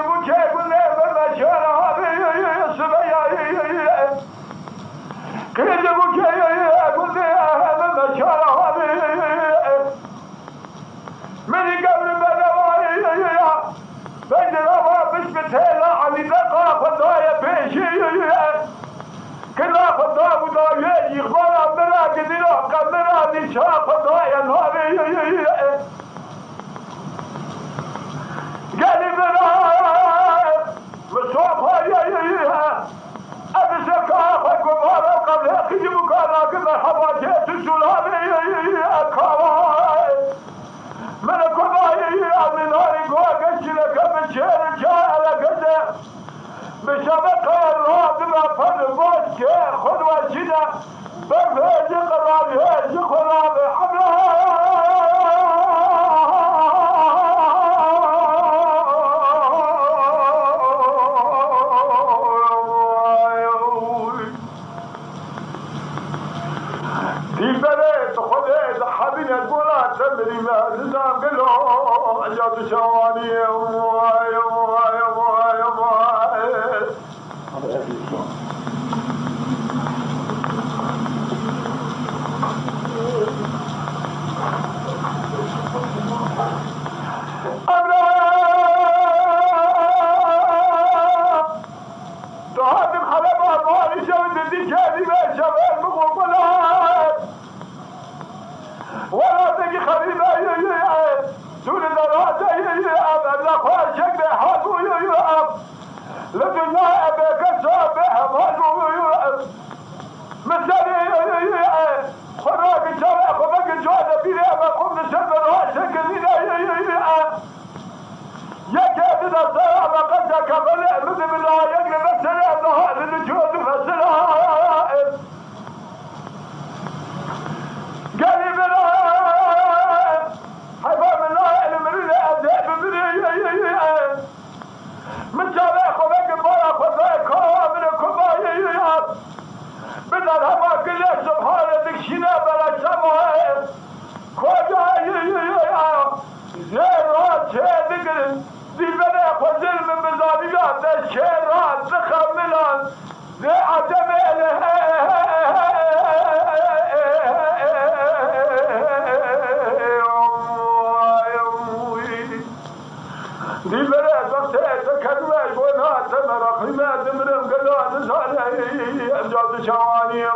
bu keyfine vermekana Kıyıcı bu keyfine vermekana Beni gavrimde de var ya Ben de ama bismillah Ali de kafadaya peşi Kıla fada bu da yıkmana merak edila Kamera nişa fadaya nari Gelin bana Mustafa ya Abi kafa kumara kabla kıyı bu kana ki merhaba cehtu sulabi kavay Mene kumay aminari goa geçile kabı çeyre çayla gede Müşabek Allah dima fanı boş ki خود وجده بفهج قرابي هج قرابي ديبريت خذيت حبينا تقولها تمري ما نظام قلو اجاد شواني واي واي واي واي ولا تجي خلينا دون دراسة أبدا خاشك بحاجو لدنا أبيك صابح مالو مثلي خراك شرع خبك جوادة بيلي أبا قم نشرب راسك يا كادد الصلاة بقدك فلا مذ بالله يقلب السلام نهار الجود فالسلام قالي بلا حباب الله المريد أداب مريد من شابه خبك بارا خبك من كبايا بدل هما كل سبحانه دكشنا بلا سماء خدا زيرات شادقل دي بلا خزل من مزاريات الشيرات تخملان زي عدم دي بلا بختي تكلمي بونات مرق ما دمرم قلان زالي أمجاد شواني يا